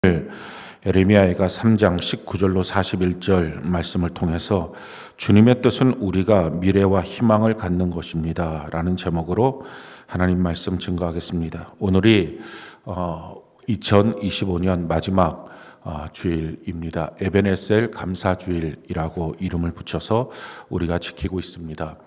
에레미야가 3장 19절로 41절 말씀을 통해서 주님의 뜻은 우리가 미래와 희망을 갖는 것입니다 라는 제목으로 하나님 말씀 증거하겠습니다. 오늘이 2025년 마지막 주일입니다. 에베네셀 감사주일이라고 이름을 붙여서 우리가 지키고 있습니다.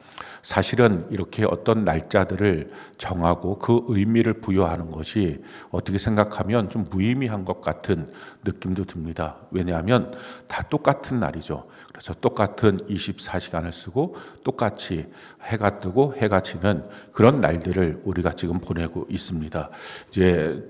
사실은 이렇게 어떤 날짜들을 정하고 그 의미를 부여하는 것이 어떻게 생각하면 좀 무의미한 것 같은 느낌도 듭니다. 왜냐하면 다 똑같은 날이죠. 그래서 똑같은 24시간을 쓰고 똑같이 해가 뜨고 해가 지는 그런 날들을 우리가 지금 보내고 있습니다. 이제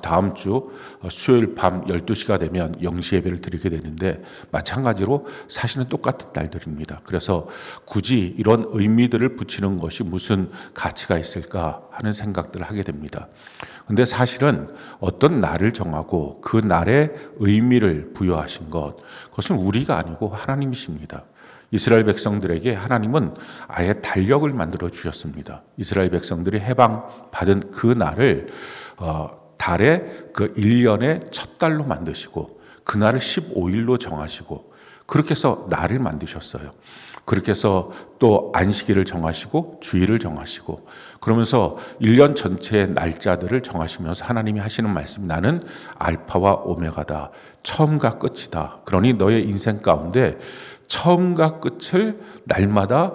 다음 주 수요일 밤 12시가 되면 영시 예배를 드리게 되는데 마찬가지로 사실은 똑같은 날들입니다. 그래서 굳이 이런 의미들을 붙이는 것이 무슨 가치가 있을까 하는 생각들을 하게 됩니다. 근데 사실은 어떤 날을 정하고 그 날의 의미를 부여하신 것, 그것은 우리가 아니고 하나님이십니다. 이스라엘 백성들에게 하나님은 아예 달력을 만들어 주셨습니다. 이스라엘 백성들이 해방받은 그 날을 달의 그 1년의 첫 달로 만드시고 그날을 15일로 정하시고 그렇게 해서 날을 만드셨어요. 그렇게 해서 또 안식일을 정하시고 주일을 정하시고 그러면서 1년 전체의 날짜들을 정하시면서 하나님이 하시는 말씀, 나는 알파와 오메가다, 처음과 끝이다. 그러니 너의 인생 가운데 처음과 끝을 날마다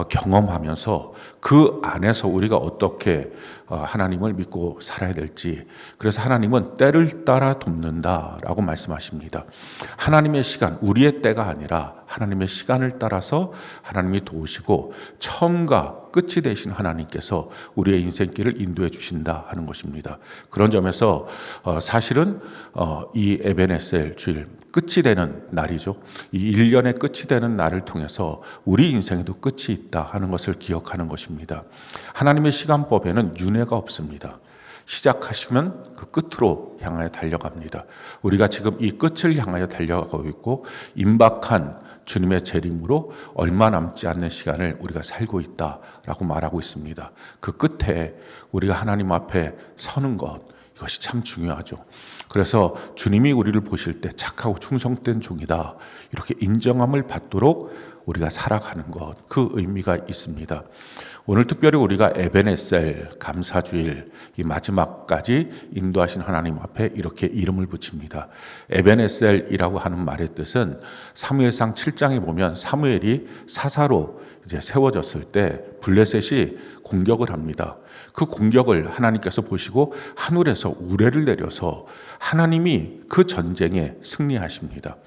경험하면서 그 안에서 우리가 어떻게 하나님을 믿고 살아야 될지, 그래서 하나님은 때를 따라 돕는다라고 말씀하십니다. 하나님의 시간, 우리의 때가 아니라 하나님의 시간을 따라서 하나님이 도우시고 처음과 끝이 되신 하나님께서 우리의 인생길을 인도해 주신다 하는 것입니다. 그런 점에서 사실은 이 에베네셀 주일, 끝이 되는 날이죠. 이 1년의 끝이 되는 날을 통해서 우리 인생에도 끝이 있다 하는 것을 기억하는 것입니다. 하나님의 시간법에는 윤회가 없습니다. 시작하시면 그 끝으로 향하여 달려갑니다. 우리가 지금 이 끝을 향하여 달려가고 있고 임박한 주님의 재림으로 얼마 남지 않는 시간을 우리가 살고 있다라고 말하고 있습니다. 그 끝에 우리가 하나님 앞에 서는 것, 이것이 참 중요하죠. 그래서 주님이 우리를 보실 때 착하고 충성된 종이다, 이렇게 인정함을 받도록 우리가 살아가는 것, 그 의미가 있습니다. 오늘 특별히 우리가 에베네셀 감사주일 이 마지막까지 인도하신 하나님 앞에 이렇게 이름을 붙입니다. 에베네셀이라고 하는 말의 뜻은 사무엘상 7장에 보면 사무엘이 사사로 이제 세워졌을 때 블레셋이 공격을 합니다. 그 공격을 하나님께서 보시고 하늘에서 우레를 내려서 하나님이 그 전쟁에 승리하십니다.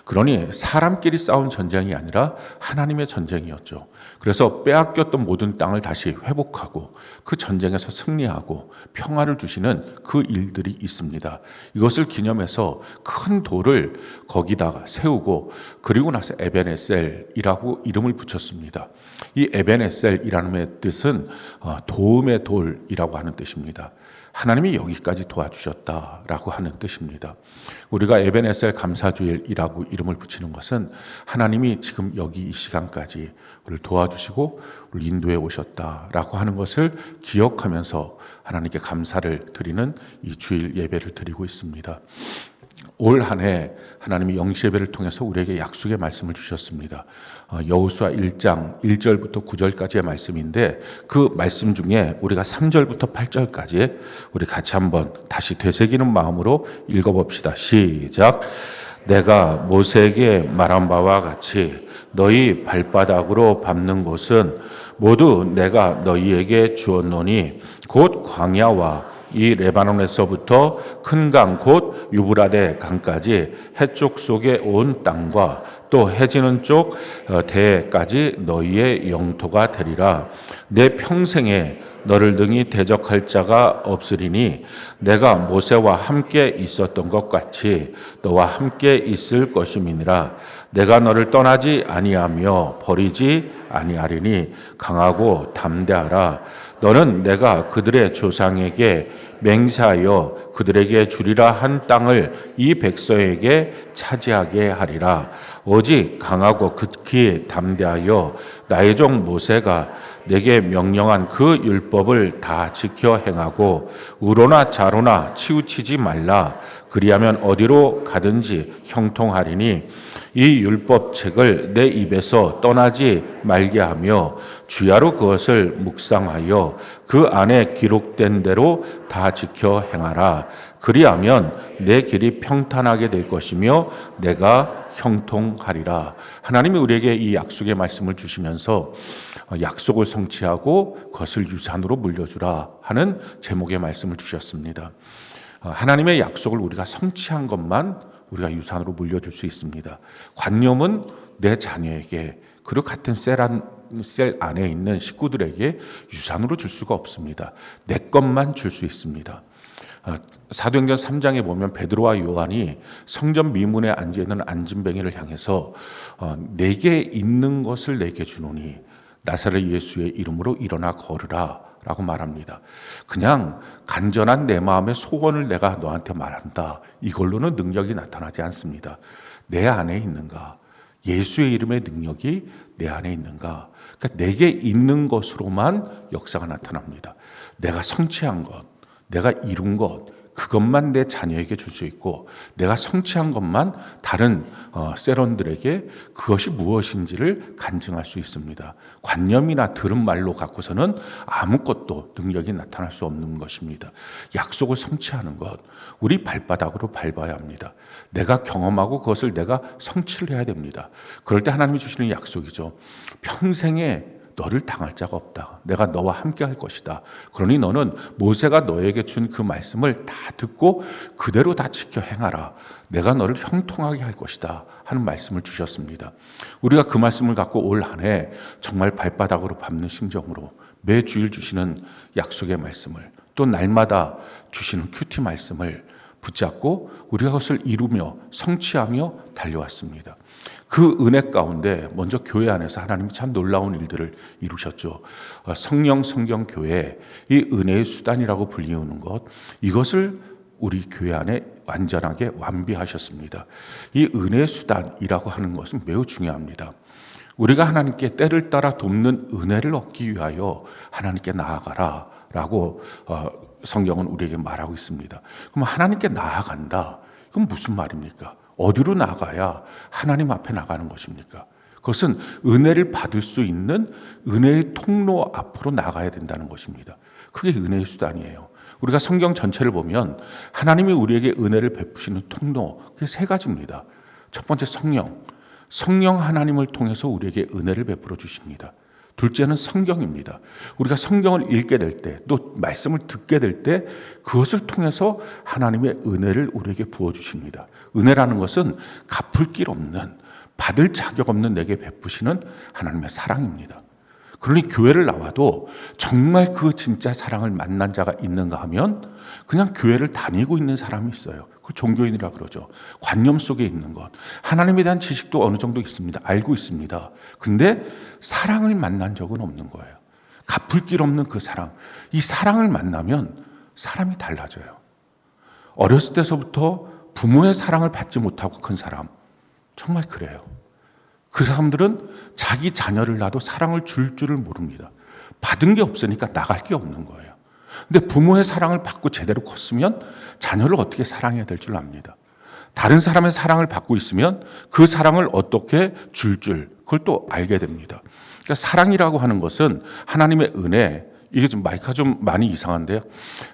그러니 사람끼리 싸운 전쟁이 아니라 하나님의 전쟁이었죠. 그래서 빼앗겼던 모든 땅을 다시 회복하고 그 전쟁에서 승리하고 평화를 주시는 그 일들이 있습니다. 이것을 기념해서 큰 돌을 거기다가 세우고 그리고 나서 에베네셀이라고 이름을 붙였습니다. 이 에베네셀이라는 뜻은 도움의 돌이라고 하는 뜻입니다. 하나님이 여기까지 도와주셨다라고 하는 뜻입니다. 우리가 에베네셀 감사주일이라고 이름을 붙이는 것은 하나님이 지금 여기 이 시간까지 우리를 도와주시고 우리를 인도해 오셨다라고 하는 것을 기억하면서 하나님께 감사를 드리는 이 주일 예배를 드리고 있습니다. 올 한 해 하나님이 영시 예배를 통해서 우리에게 약속의 말씀을 주셨습니다. 여호수아 1장 1절부터 9절까지의 말씀인데 그 말씀 중에 우리가 3절부터 8절까지 우리 같이 한번 다시 되새기는 마음으로 읽어봅시다. 시작. 내가 모세에게 말한 바와 같이 너희 발바닥으로 밟는 곳은 모두 내가 너희에게 주었노니 곧 광야와 이 레바논에서부터 큰 강 곧 유브라데 강까지 해쪽 속에 온 땅과 또 해지는 쪽 대까지 너희의 영토가 되리라. 내 평생에 너를 등이 대적할 자가 없으리니 내가 모세와 함께 있었던 것 같이 너와 함께 있을 것임이니라. 내가 너를 떠나지 아니하며 버리지 아니하리니 강하고 담대하라. 너는 내가 그들의 조상에게 맹세하여 그들에게 주리라 한 땅을 이 백성에게 차지하게 하리라. 오직 강하고 극히 담대하여 나의 종 모세가 내게 명령한 그 율법을 다 지켜 행하고 우로나 좌로나 치우치지 말라. 그리하면 어디로 가든지 형통하리니 이 율법책을 내 입에서 떠나지 말게 하며 주야로 그것을 묵상하여 그 안에 기록된 대로 다 지켜 행하라. 그리하면 내 길이 평탄하게 될 것이며 내가 형통하리라. 하나님이 우리에게 이 약속의 말씀을 주시면서 약속을 성취하고 그것을 유산으로 물려주라 하는 제목의 말씀을 주셨습니다. 하나님의 약속을 우리가 성취한 것만 우리가 유산으로 물려줄 수 있습니다. 관념은 내 자녀에게 그리고 같은 셀 안에 있는 식구들에게 유산으로 줄 수가 없습니다. 내 것만 줄 수 있습니다. 사도행전 3장에 보면 베드로와 요한이 성전 미문에 앉아있는 안진뱅이를 향해서 내게 있는 것을 내게 주노니 나사렛 예수의 이름으로 일어나 걸으라 라고 말합니다. 그냥 간절한 내 마음의 소원을 내가 너한테 말한다. 이걸로는 능력이 나타나지 않습니다. 내 안에 있는가? 예수의 이름의 능력이 내 안에 있는가? 그러니까 내게 있는 것으로만 역사가 나타납니다. 내가 성취한 것, 내가 이룬 것, 그것만 내 자녀에게 줄 수 있고 내가 성취한 것만 다른 세런들에게 그것이 무엇인지를 간증할 수 있습니다. 관념이나 들은 말로 갖고서는 아무것도 능력이 나타날 수 없는 것입니다. 약속을 성취하는 것, 우리 발바닥으로 밟아야 합니다. 내가 경험하고 그것을 내가 성취를 해야 됩니다. 그럴 때 하나님이 주시는 약속이죠. 평생에 너를 당할 자가 없다. 내가 너와 함께 할 것이다. 그러니 너는 모세가 너에게 준 그 말씀을 다 듣고 그대로 다 지켜 행하라. 내가 너를 형통하게 할 것이다 하는 말씀을 주셨습니다. 우리가 그 말씀을 갖고 올 한 해 정말 발바닥으로 밟는 심정으로 매주일 주시는 약속의 말씀을 또 날마다 주시는 큐티 말씀을 붙잡고 우리가 그것을 이루며 성취하며 달려왔습니다. 그 은혜 가운데 먼저 교회 안에서 하나님이 참 놀라운 일들을 이루셨죠. 성령 성경 교회, 이 은혜의 수단이라고 불리우는 것, 이것을 우리 교회 안에 완전하게 완비하셨습니다. 이 은혜의 수단이라고 하는 것은 매우 중요합니다. 우리가 하나님께 때를 따라 돕는 은혜를 얻기 위하여 하나님께 나아가라 라고 성경은 우리에게 말하고 있습니다. 그럼 하나님께 나아간다. 그럼 무슨 말입니까? 어디로 나가야 하나님 앞에 나가는 것입니까? 그것은 은혜를 받을 수 있는 은혜의 통로 앞으로 나가야 된다는 것입니다. 그게 은혜의 수단이에요. 우리가 성경 전체를 보면 하나님이 우리에게 은혜를 베푸시는 통로, 그게 세 가지입니다. 첫 번째 성령 하나님을 통해서 우리에게 은혜를 베풀어 주십니다. 둘째는 성경입니다. 우리가 성경을 읽게 될 때, 또 말씀을 듣게 될 때 그것을 통해서 하나님의 은혜를 우리에게 부어주십니다. 은혜라는 것은 갚을 길 없는, 받을 자격 없는 내게 베푸시는 하나님의 사랑입니다. 그러니 교회를 나와도 정말 그 진짜 사랑을 만난 자가 있는가 하면 그냥 교회를 다니고 있는 사람이 있어요. 그 종교인이라 그러죠. 관념 속에 있는 것. 하나님에 대한 지식도 어느 정도 있습니다. 알고 있습니다. 근데 사랑을 만난 적은 없는 거예요. 갚을 길 없는 그 사랑. 이 사랑을 만나면 사람이 달라져요. 어렸을 때서부터 부모의 사랑을 받지 못하고 큰 사람. 정말 그래요. 그 사람들은 자기 자녀를 낳아도 사랑을 줄 줄을 모릅니다. 받은 게 없으니까 나갈 게 없는 거예요. 근데 부모의 사랑을 받고 제대로 컸으면 자녀를 어떻게 사랑해야 될 줄 압니다. 다른 사람의 사랑을 받고 있으면 그 사랑을 어떻게 줄 그걸 또 알게 됩니다. 그러니까 사랑이라고 하는 것은 하나님의 은혜, 이게 좀 마이크가 좀 많이 이상한데요.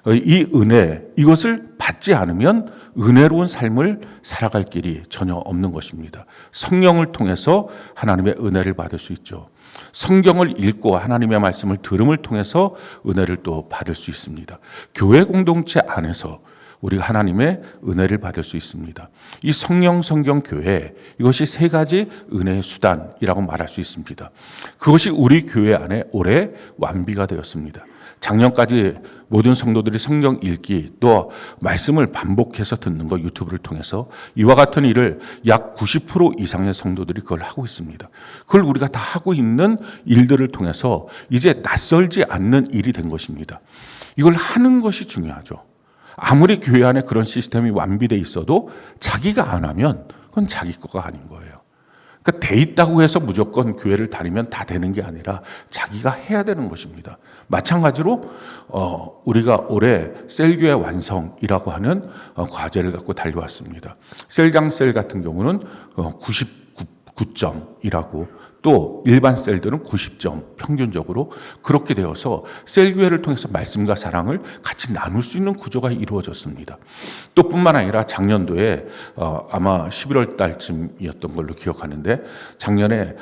이 은혜, 이것을 받지 않으면 은혜로운 삶을 살아갈 길이 전혀 없는 것입니다. 성령을 통해서 하나님의 은혜를 받을 수 있죠. 성경을 읽고 하나님의 말씀을 들음을 통해서 은혜를 또 받을 수 있습니다. 교회 공동체 안에서 우리가 하나님의 은혜를 받을 수 있습니다. 이 성령 성경 교회, 이것이 세 가지 은혜의 수단이라고 말할 수 있습니다. 그것이 우리 교회 안에 올해 완비가 되었습니다. 작년까지 모든 성도들이 성경 읽기 또 말씀을 반복해서 듣는 거 유튜브를 통해서 이와 같은 일을 약 90% 이상의 성도들이 그걸 하고 있습니다. 그걸 우리가 다 하고 있는 일들을 통해서 이제 낯설지 않는 일이 된 것입니다. 이걸 하는 것이 중요하죠. 아무리 교회 안에 그런 시스템이 완비되어 있어도 자기가 안 하면 그건 자기 거가 아닌 거예요. 그러니까 돼 있다고 해서 무조건 교회를 다니면 다 되는 게 아니라 자기가 해야 되는 것입니다. 마찬가지로 우리가 올해 셀교회 완성이라고 하는 과제를 갖고 달려왔습니다. 셀장셀 같은 경우는 99점이라고, 또 일반 셀들은 90점 평균적으로 그렇게 되어서 셀교회를 통해서 말씀과 사랑을 같이 나눌 수 있는 구조가 이루어졌습니다. 또 뿐만 아니라 작년도에 아마 11월 달쯤이었던 걸로 기억하는데, 작년에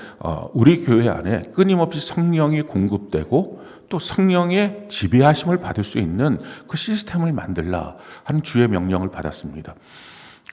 우리 교회 안에 끊임없이 성령이 공급되고 또 성령의 지배하심을 받을 수 있는 그 시스템을 만들라 하는 주의 명령을 받았습니다.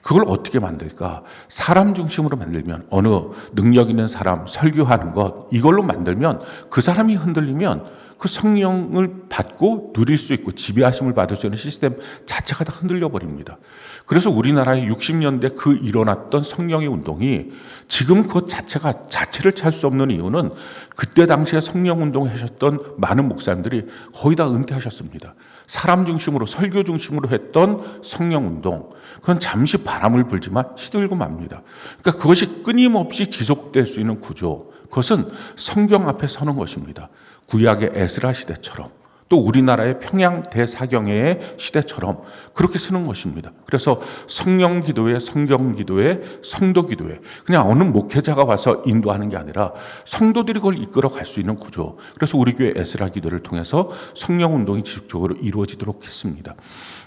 그걸 어떻게 만들까? 사람 중심으로 만들면, 어느 능력 있는 사람 설교하는 것, 이걸로 만들면 그 사람이 흔들리면 그 성령을 받고 누릴 수 있고 지배하심을 받을 수 있는 시스템 자체가 다 흔들려 버립니다. 그래서 우리나라의 60년대 그 일어났던 성령의 운동이 지금 그 자체를 찰 수 없는 이유는, 그때 당시에 성령 운동을 하셨던 많은 목사님들이 거의 다 은퇴하셨습니다. 사람 중심으로, 설교 중심으로 했던 성령 운동, 그건 잠시 바람을 불지만 시들고 맙니다. 그러니까 그것이 끊임없이 지속될 수 있는 구조, 그것은 성경 앞에 서는 것입니다. 구약의 에스라 시대처럼, 또 우리나라의 평양 대사경회의 시대처럼 그렇게 쓰는 것입니다. 그래서 성령 기도회, 성경 기도회, 성도 기도회, 그냥 어느 목회자가 와서 인도하는 게 아니라 성도들이 그걸 이끌어 갈 수 있는 구조. 그래서 우리 교회 에스라 기도를 통해서 성령 운동이 지속적으로 이루어지도록 했습니다.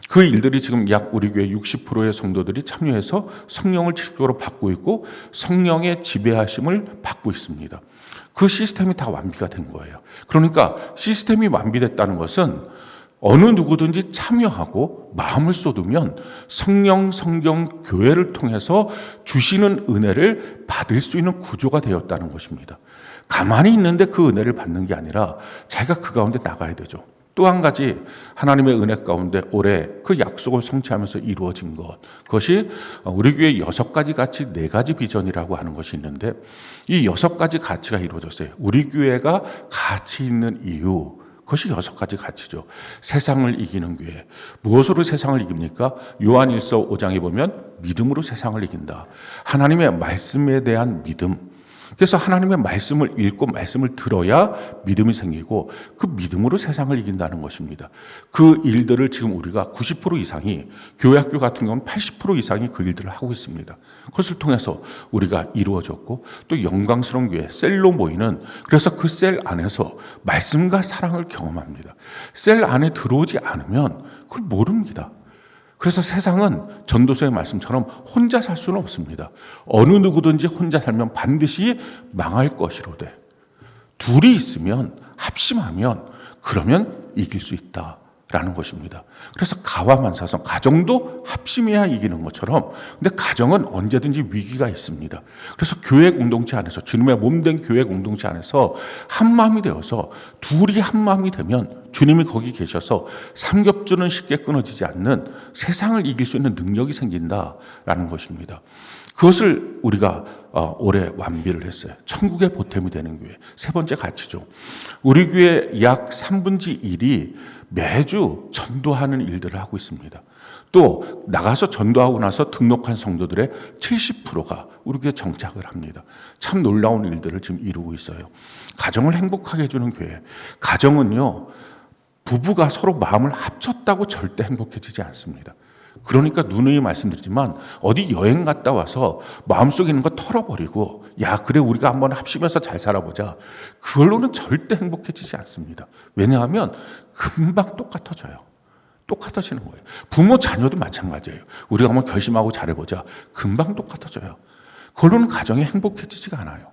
그 일들이 지금 약 우리 교회 60%의 성도들이 참여해서 성령을 지속적으로 받고 있고 성령의 지배하심을 받고 있습니다. 그 시스템이 다 완비가 된 거예요. 그러니까 시스템이 완비됐다는 것은 어느 누구든지 참여하고 마음을 쏟으면 성령, 성경, 교회를 통해서 주시는 은혜를 받을 수 있는 구조가 되었다는 것입니다. 가만히 있는데 그 은혜를 받는 게 아니라 자기가 그 가운데 나가야 되죠. 또 한 가지 하나님의 은혜 가운데 올해 그 약속을 성취하면서 이루어진 것, 그것이 우리 교회 6가지 가치, 4가지 비전이라고 하는 것이 있는데, 이 6가지 가치가 이루어졌어요. 우리 교회가 가치 있는 이유, 그것이 6가지 가치죠. 세상을 이기는 교회. 무엇으로 세상을 이깁니까? 요한일서 5장에 보면 믿음으로 세상을 이긴다. 하나님의 말씀에 대한 믿음. 그래서 하나님의 말씀을 읽고 말씀을 들어야 믿음이 생기고 그 믿음으로 세상을 이긴다는 것입니다. 그 일들을 지금 우리가 90% 이상이, 교회 학교 같은 경우는 80% 이상이 그 일들을 하고 있습니다. 그것을 통해서 우리가 이루어졌고, 또 영광스러운 교회, 셀로 모이는, 그래서 그 셀 안에서 말씀과 사랑을 경험합니다. 셀 안에 들어오지 않으면 그걸 모릅니다. 그래서 세상은 전도서의 말씀처럼 혼자 살 수는 없습니다. 어느 누구든지 혼자 살면 반드시 망할 것이로되 둘이 있으면, 합심하면, 그러면 이길 수 있다라는 것입니다. 그래서 가와만사성, 가정도 합심해야 이기는 것처럼, 근데 가정은 언제든지 위기가 있습니다. 그래서 교회 공동체 안에서, 주님의 몸된 교회 공동체 안에서 한 마음이 되어서, 둘이 한 마음이 되면 주님이 거기 계셔서 삼겹줄은 쉽게 끊어지지 않는 세상을 이길 수 있는 능력이 생긴다라는 것입니다. 그것을 우리가 올해 완비를 했어요. 천국의 보탬이 되는 교회. 세 번째 가치죠. 우리 교회 약 1/3 매주 전도하는 일들을 하고 있습니다. 또 나가서 전도하고 나서 등록한 성도들의 70%가 우리 교회에 정착을 합니다. 참 놀라운 일들을 지금 이루고 있어요. 가정을 행복하게 해주는 교회. 가정은요, 부부가 서로 마음을 합쳤다고 절대 행복해지지 않습니다. 그러니까 누누이 말씀드리지만, 어디 여행 갔다 와서 마음속에 있는 거 털어버리고, 야 그래 우리가 한번 합심해서 잘 살아보자, 그걸로는 절대 행복해지지 않습니다. 왜냐하면 금방 똑같아져요. 똑같아지는 거예요. 부모 자녀도 마찬가지예요. 우리가 한번 결심하고 잘해보자, 금방 똑같아져요. 그걸로는 가정이 행복해지지가 않아요.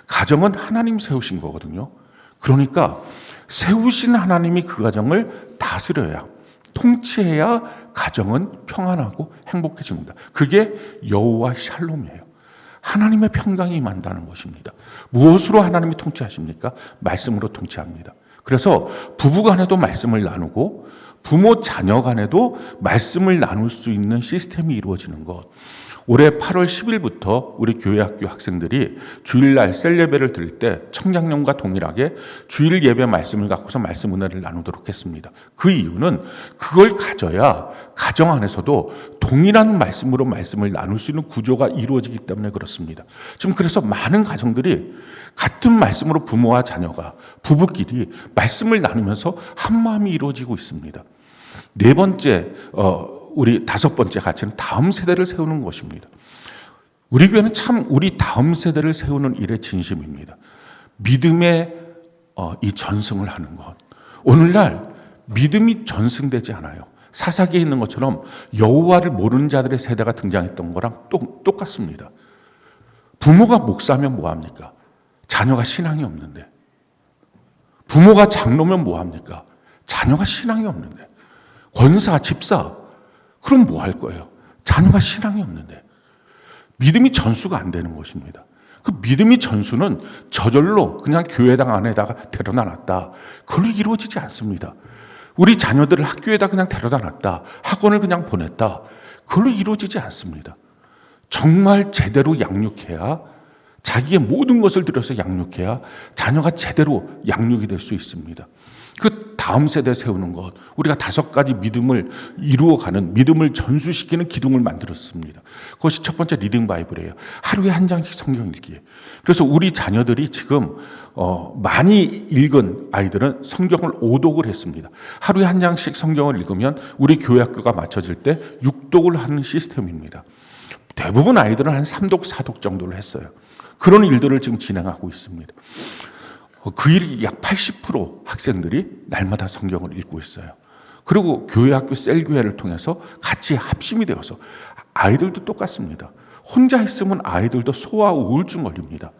가정은 하나님 세우신 거거든요. 그러니까 세우신 하나님이 그 가정을 다스려야, 통치해야 가정은 평안하고 행복해집니다. 그게 여호와 샬롬이에요. 하나님의 평강이 임한다는 것입니다. 무엇으로 하나님이 통치하십니까? 말씀으로 통치합니다. 그래서 부부 간에도 말씀을 나누고 부모 자녀 간에도 말씀을 나눌 수 있는 시스템이 이루어지는 것. 올해 8월 10일부터 우리 교회학교 학생들이 주일날 셀 예배를 드릴 때 청장년과 동일하게 주일 예배 말씀을 갖고서 말씀 은혜를 나누도록 했습니다. 그 이유는 그걸 가져야 가정 안에서도 동일한 말씀으로 말씀을 나눌 수 있는 구조가 이루어지기 때문에 그렇습니다. 지금 그래서 많은 가정들이 같은 말씀으로 부모와 자녀가 부부끼리 말씀을 나누면서 한 마음이 이루어지고 있습니다. 네 번째, 우리 다섯 번째 가치는 다음 세대를 세우는 것입니다. 우리 교회는 참 우리 다음 세대를 세우는 일에 진심입니다. 믿음의 이 전승을 하는 것. 오늘날 믿음이 전승되지 않아요. 사사기에 있는 것처럼 여호와를 모르는 자들의 세대가 등장했던 거랑 똑같습니다. 부모가 목사면 뭐합니까? 자녀가 신앙이 없는데. 부모가 장로면 뭐합니까? 자녀가 신앙이 없는데. 권사, 집사, 그럼 뭐 할 거예요? 자녀가 신앙이 없는데. 믿음이 전수가 안 되는 것입니다. 그 믿음이 전수는 저절로 그냥 교회당 안에다가 데려다 놨다. 그걸로 이루어지지 않습니다. 우리 자녀들을 학교에다 그냥 데려다 놨다. 학원을 그냥 보냈다. 그걸로 이루어지지 않습니다. 정말 제대로 양육해야, 자기의 모든 것을 들여서 양육해야 자녀가 제대로 양육이 될 수 있습니다. 그 다음 세대 세우는 것, 우리가 5가지 믿음을 이루어가는, 믿음을 전수시키는 기둥을 만들었습니다. 그것이 첫 번째 리딩 바이블이에요. 하루에 한 장씩 성경 읽기. 그래서 우리 자녀들이 지금 많이 읽은 아이들은 성경을 5독을 했습니다. 하루에 한 장씩 성경을 읽으면 우리 교회 학교가 맞춰질 때 6독을 하는 시스템입니다. 대부분 아이들은 한 3독, 4독 정도를 했어요. 그런 일들을 지금 진행하고 있습니다. 그 일이 약 80% 학생들이 날마다 성경을 읽고 있어요. 그리고 교회 학교 셀교회를 통해서 같이 합심이 되어서 아이들도 똑같습니다. 혼자 있으면 아이들도 소아 우울증 걸립니다.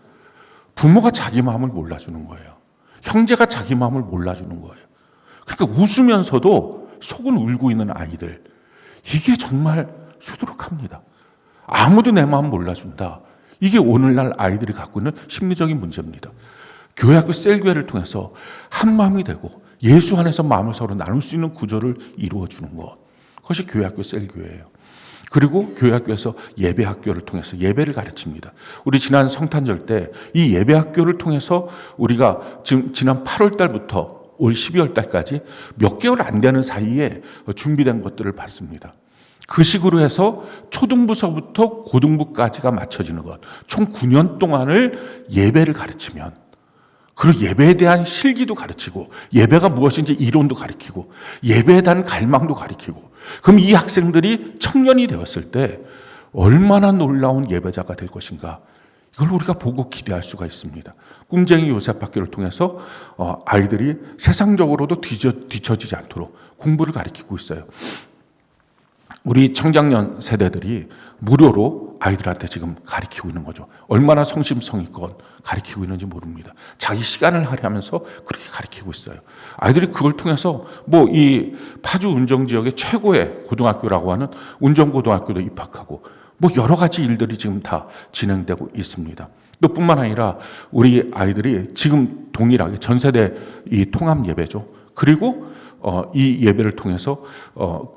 부모가 자기 마음을 몰라주는 거예요. 형제가 자기 마음을 몰라주는 거예요. 그러니까 웃으면서도 속은 울고 있는 아이들. 이게 정말 수두룩합니다. 아무도 내 마음 몰라준다. 이게 오늘날 아이들이 갖고 있는 심리적인 문제입니다. 교회학교 셀교회를 통해서 한 마음이 되고 예수 안에서 마음을 서로 나눌 수 있는 구조를 이루어주는 것. 그것이 교회학교 셀교회예요. 그리고 교회학교에서 예배학교를 통해서 예배를 가르칩니다. 우리 지난 성탄절 때 이 예배학교를 통해서 우리가 지금 지난 8월 달부터 올 12월 달까지 몇 개월 안 되는 사이에 준비된 것들을 봤습니다. 그 식으로 해서 초등부서부터 고등부까지가 맞춰지는 것. 총 9년 동안을 예배를 가르치면, 그리고 예배에 대한 실기도 가르치고, 예배가 무엇인지 이론도 가르치고, 예배에 대한 갈망도 가르치고, 그럼 이 학생들이 청년이 되었을 때 얼마나 놀라운 예배자가 될 것인가. 이걸 우리가 보고 기대할 수가 있습니다. 꿈쟁이 요셉 학교를 통해서 아이들이 세상적으로도 뒤처지지 않도록 공부를 가르치고 있어요. 우리 청장년 세대들이 무료로 아이들한테 지금 가르치고 있는 거죠. 얼마나 성심성의껏 가르치고 있는지 모릅니다. 자기 시간을 할애하면서 그렇게 가르치고 있어요. 아이들이 그걸 통해서 뭐 이 파주 운정 지역의 최고의 고등학교라고 하는 운정고등학교도 입학하고 뭐 여러 가지 일들이 지금 다 진행되고 있습니다. 또 뿐만 아니라 우리 아이들이 지금 동일하게 전 세대 이 통합 예배죠. 그리고 이 예배를 통해서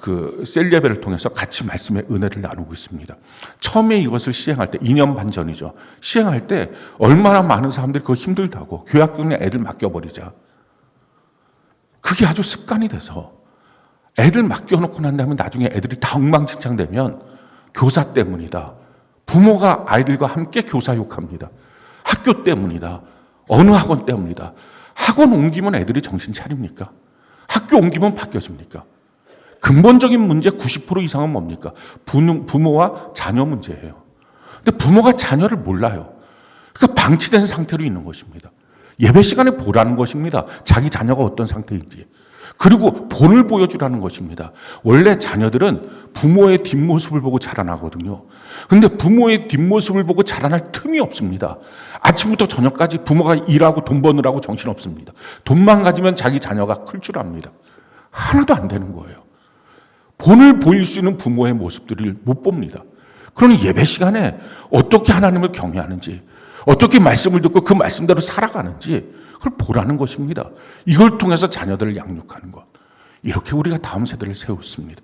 그 셀 예배를 통해서 같이 말씀의 은혜를 나누고 있습니다. 처음에 이것을 시행할 때 2년 반 전이죠. 시행할 때 얼마나 많은 사람들이 그거 힘들다고 교회학교에 애들 맡겨버리자. 그게 아주 습관이 돼서 애들 맡겨놓고 난 다음에 나중에 애들이 다 엉망진창되면 교사 때문이다. 부모가 아이들과 함께 교사 욕합니다. 학교 때문이다. 어느 학원 때문이다. 학원 옮기면 애들이 정신 차립니까? 학교 옮기면 바뀌어집니까? 근본적인 문제 90% 이상은 뭡니까? 부모와 자녀 문제예요. 근데 부모가 자녀를 몰라요. 그러니까 방치된 상태로 있는 것입니다. 예배 시간에 보라는 것입니다. 자기 자녀가 어떤 상태인지. 그리고 본을 보여주라는 것입니다. 원래 자녀들은 부모의 뒷모습을 보고 자라나거든요. 근데 부모의 뒷모습을 보고 자라날 틈이 없습니다. 아침부터 저녁까지 부모가 일하고 돈 버느라고 정신없습니다. 돈만 가지면 자기 자녀가 클 줄 압니다. 하나도 안 되는 거예요. 본을 보일 수 있는 부모의 모습들을 못 봅니다. 그러니 예배 시간에 어떻게 하나님을 경외하는지, 어떻게 말씀을 듣고 그 말씀대로 살아가는지 그걸 보라는 것입니다. 이걸 통해서 자녀들을 양육하는 것. 이렇게 우리가 다음 세대를 세웠습니다.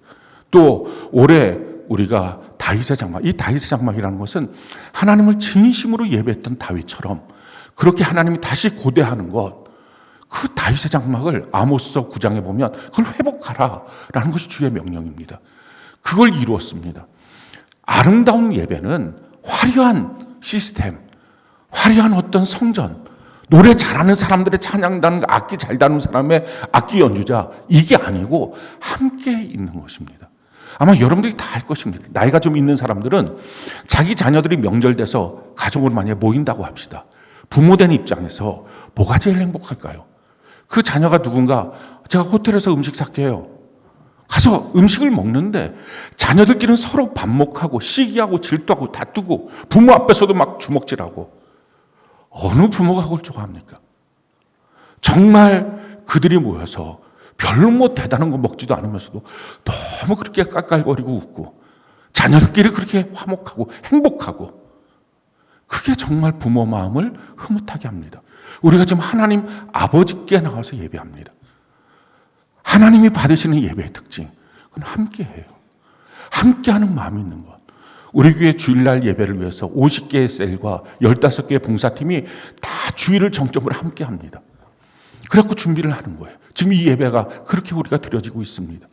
또 올해 우리가 다윗의 장막, 이 다윗의 장막이라는 것은 하나님을 진심으로 예배했던 다윗처럼 그렇게 하나님이 다시 고대하는 것, 그 다윗의 장막을 아모스서 9장에 보면 그걸 회복하라라는 것이 주의 명령입니다. 그걸 이루었습니다. 아름다운 예배는 화려한 시스템, 화려한 어떤 성전, 노래 잘하는 사람들의 찬양단은 악기 잘 다루는 사람의 악기 연주자, 이게 아니고 함께 있는 것입니다. 아마 여러분들이 다 알 것입니다. 나이가 좀 있는 사람들은 자기 자녀들이 명절 돼서 가족으로 만약에 모인다고 합시다. 부모된 입장에서 뭐가 제일 행복할까요? 그 자녀가 누군가, 제가 호텔에서 음식 샀게요. 가서 음식을 먹는데 자녀들끼리는 서로 반목하고 시기하고 질투하고 다투고 부모 앞에서도 막 주먹질하고, 어느 부모가 그걸 좋아합니까? 정말 그들이 모여서 별로 뭐 대단한 거 먹지도 않으면서도 너무 그렇게 깔깔거리고 웃고 자녀들끼리 그렇게 화목하고 행복하고, 그게 정말 부모 마음을 흐뭇하게 합니다. 우리가 지금 하나님 아버지께 나와서 예배합니다. 하나님이 받으시는 예배의 특징, 그건 함께해요. 함께하는 마음이 있는 것. 우리 교회 주일날 예배를 위해서 50개의 셀과 15개의 봉사팀이 다 주일을 정점으로 함께합니다. 그래갖고 준비를 하는 거예요. 지금 이 예배가 그렇게 우리가 드려지고 있습니다.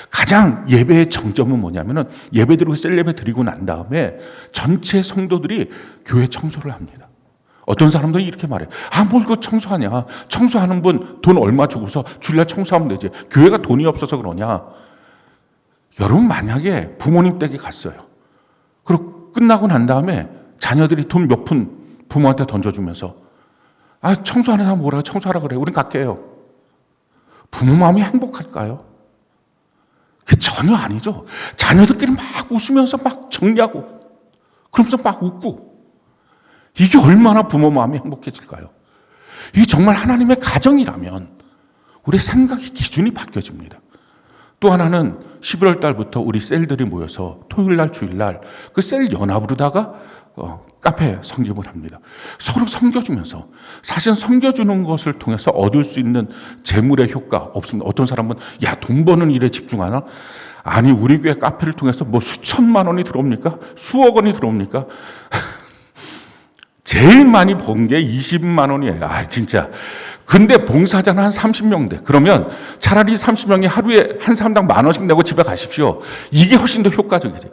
가장 예배의 정점은 뭐냐면은 예배 드리고 셀 예배 드리고 난 다음에 전체 성도들이 교회 청소를 합니다. 어떤 사람들이 이렇게 말해요. 뭘 그거 청소하냐. 청소하는 분 돈 얼마 주고서 주일날 청소하면 되지. 교회가 돈이 없어서 그러냐. 여러분, 만약에 부모님 댁에 갔어요. 그리고 끝나고 난 다음에 자녀들이 돈 몇 푼 부모한테 던져주면서 청소하는 사람 뭐라고 청소하라 그래. 우린 갈게요. 부모 마음이 행복할까요? 그게 전혀 아니죠. 자녀들끼리 막 웃으면서 막 정리하고 그러면서 막 웃고, 이게 얼마나 부모 마음이 행복해질까요? 이게 정말 하나님의 가정이라면 우리의 생각의 기준이 바뀌어집니다. 또 하나는 11월 달부터 우리 셀들이 모여서 토요일날 주일날 그 셀 연합으로다가 카페 섬김을 합니다. 서로 섬겨주면서, 사실 섬겨주는 것을 통해서 얻을 수 있는 재물의 효과 없습니다. 어떤 사람은 돈 버는 일에 집중하나? 아니, 우리 교회 카페를 통해서 뭐 수천만 원이 들어옵니까? 수억 원이 들어옵니까? 제일 많이 번 게 20만 원이에요. 진짜. 근데 봉사자는 한 30명 돼. 그러면 차라리 30명이 하루에 한 사람당 10,000원씩 내고 집에 가십시오. 이게 훨씬 더 효과적이지.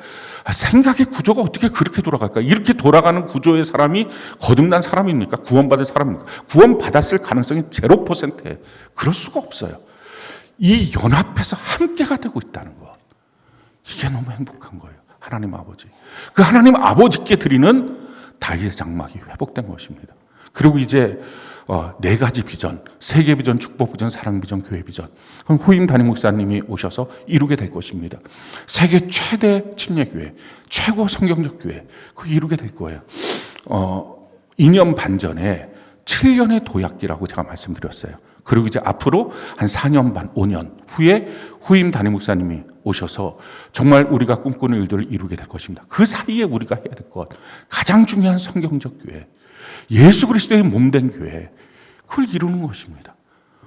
생각의 구조가 어떻게 그렇게 돌아갈까? 이렇게 돌아가는 구조의 사람이 거듭난 사람입니까? 구원받을 사람입니까? 구원받았을 가능성이 0%예요. 그럴 수가 없어요. 이 연합해서 함께가 되고 있다는 것. 이게 너무 행복한 거예요. 하나님 아버지. 그 하나님 아버지께 드리는 다윗의 장막이 회복된 것입니다. 그리고 이제 4가지 비전, 세계 비전, 축복 비전, 사랑 비전, 교회 비전. 그럼 후임 담임 목사님이 오셔서 이루게 될 것입니다. 세계 최대 침례교회, 최고 성경적 교회, 그거 이루게 될 거예요. 2년 반 전에 7년의 도약기라고 제가 말씀드렸어요. 그리고 이제 앞으로 한 4년 반, 5년 후에 후임 담임 목사님이 오셔서 정말 우리가 꿈꾸는 일들을 이루게 될 것입니다. 그 사이에 우리가 해야 될 것, 가장 중요한 성경적 교회, 예수 그리스도의 몸된 교회, 그걸 이루는 것입니다.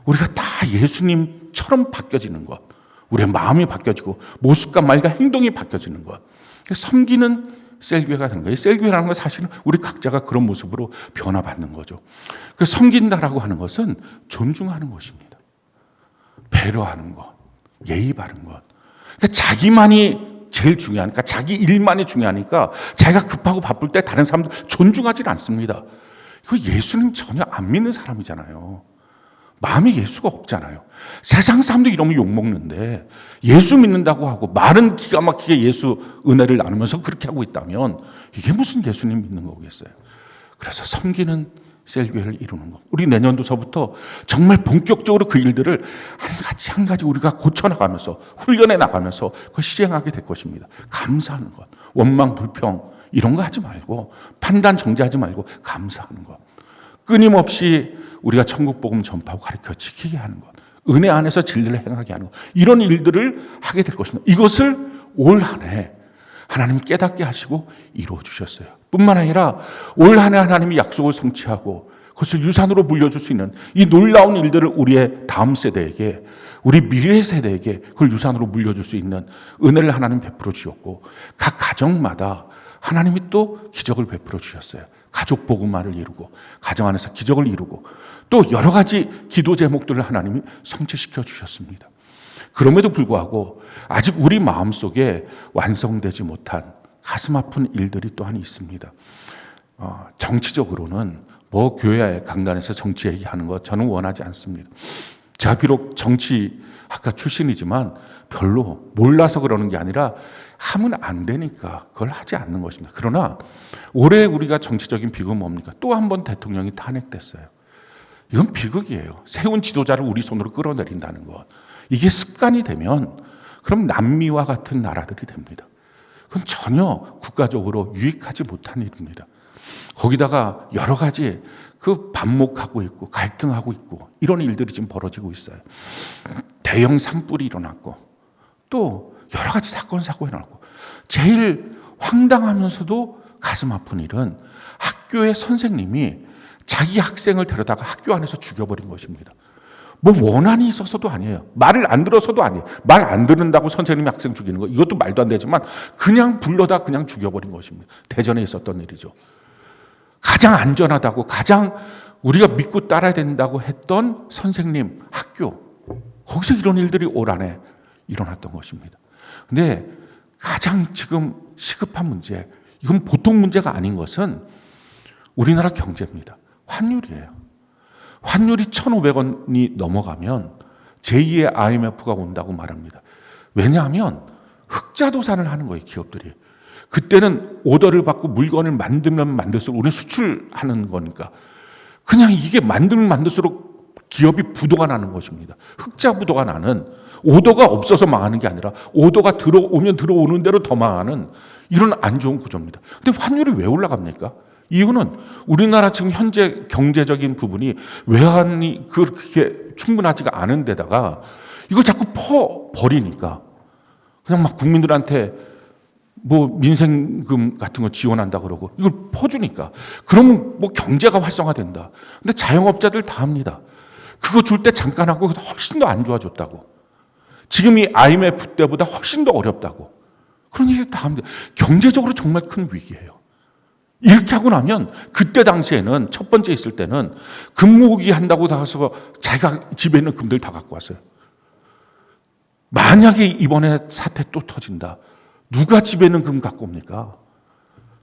우리가 다 예수님처럼 바뀌어지는 것, 우리의 마음이 바뀌어지고 모습과 말과 행동이 바뀌어지는 것, 섬기는 셀교회가 되는 거예요. 셀교회라는 건 사실은 우리 각자가 그런 모습으로 변화받는 거죠. 그 섬긴다라고 하는 것은 존중하는 것입니다. 배려하는 것, 예의 바른 것. 그러니까 자기만이 제일 중요하니까, 자기 일만이 중요하니까 자기가 급하고 바쁠 때 다른 사람들 존중하지 않습니다. 그 예수님 전혀 안 믿는 사람이잖아요. 마음에 예수가 없잖아요. 세상 사람들이 이러면 욕먹는데 예수 믿는다고 하고 말은 기가 막히게 예수 은혜를 나누면서 그렇게 하고 있다면 이게 무슨 예수님 믿는 거겠어요. 그래서 섬기는 셀교회를 이루는 것. 우리 내년도서부터 정말 본격적으로 그 일들을 한 가지 우리가 고쳐나가면서 훈련해 나가면서 그걸 시행하게 될 것입니다. 감사하는 것. 원망, 불평 이런 거 하지 말고, 판단, 정죄하지 말고 감사하는 것. 끊임없이 우리가 천국 복음 전파하고 가르쳐 지키게 하는 것. 은혜 안에서 진리를 행하게 하는 것. 이런 일들을 하게 될 것입니다. 이것을 올 한 해 하나님이 깨닫게 하시고 이루어 주셨어요. 뿐만 아니라 올 한 해 하나님이 약속을 성취하고 그것을 유산으로 물려줄 수 있는 이 놀라운 일들을 우리의 다음 세대에게, 우리 미래 세대에게 그걸 유산으로 물려줄 수 있는 은혜를 하나님 베풀어 주셨고, 각 가정마다 하나님이 또 기적을 베풀어 주셨어요. 가족 복음화를 이루고, 가정 안에서 기적을 이루고, 또 여러 가지 기도 제목들을 하나님이 성취시켜 주셨습니다. 그럼에도 불구하고 아직 우리 마음속에 완성되지 못한 가슴 아픈 일들이 또한 있습니다. 정치적으로는 뭐 교회 강단에서 정치 얘기하는 거 저는 원하지 않습니다. 제가 비록 정치학과 출신이지만 별로 몰라서 그러는 게 아니라 하면 안 되니까 그걸 하지 않는 것입니다. 그러나 올해 우리가 정치적인 비극은 뭡니까? 또 한 번 대통령이 탄핵됐어요. 이건 비극이에요. 세운 지도자를 우리 손으로 끌어내린다는 것. 이게 습관이 되면 그럼 남미와 같은 나라들이 됩니다. 그건 전혀 국가적으로 유익하지 못한 일입니다. 거기다가 여러 가지 그 반목하고 있고 갈등하고 있고 이런 일들이 지금 벌어지고 있어요. 대형 산불이 일어났고 또 여러 가지 사건이 일어났고, 제일 황당하면서도 가슴 아픈 일은 학교의 선생님이 자기 학생을 데려다가 학교 안에서 죽여버린 것입니다. 뭐 원한이 있어서도 아니에요. 말을 안 들어서도 아니에요. 말 안 듣는다고 선생님이 학생 죽이는 거, 이것도 말도 안 되지만 그냥 불러다 그냥 죽여버린 것입니다. 대전에 있었던 일이죠. 가장 안전하다고, 가장 우리가 믿고 따라야 된다고 했던 선생님 학교, 거기서 이런 일들이 올 한해 일어났던 것입니다. 근데 가장 지금 시급한 문제, 이건 보통 문제가 아닌 것은 우리나라 경제입니다. 환율이에요. 환율이 1,500원이 넘어가면 제2의 IMF가 온다고 말합니다. 왜냐하면 흑자도산을 하는 거예요, 기업들이. 그때는 오더를 받고 물건을 만들면 만들수록 우리는 수출하는 거니까 그냥 이게 만들면 만들수록 기업이 부도가 나는 것입니다. 흑자 부도가 나는, 오더가 없어서 망하는 게 아니라 오더가 들어오면 들어오는 대로 더 망하는 이런 안 좋은 구조입니다. 근데 환율이 왜 올라갑니까? 이유는 우리나라 지금 현재 경제적인 부분이 외환이 그렇게 충분하지가 않은 데다가 이걸 자꾸 퍼버리니까 그냥 막 국민들한테 뭐 민생금 같은 거 지원한다 그러고 이걸 퍼주니까 그러면 뭐 경제가 활성화된다. 근데 자영업자들 다 합니다. 그거 줄 때 잠깐 하고 훨씬 더 안 좋아졌다고. 지금 이 IMF 때보다 훨씬 더 어렵다고. 그런 얘기 다 합니다. 경제적으로 정말 큰 위기예요. 이렇게 하고 나면 그때 당시에는 첫 번째 있을 때는 금 모으기 한다고 나가서 자기가 집에 있는 금들 다 갖고 왔어요. 만약에 이번에 사태 또 터진다. 누가 집에 있는 금 갖고 옵니까?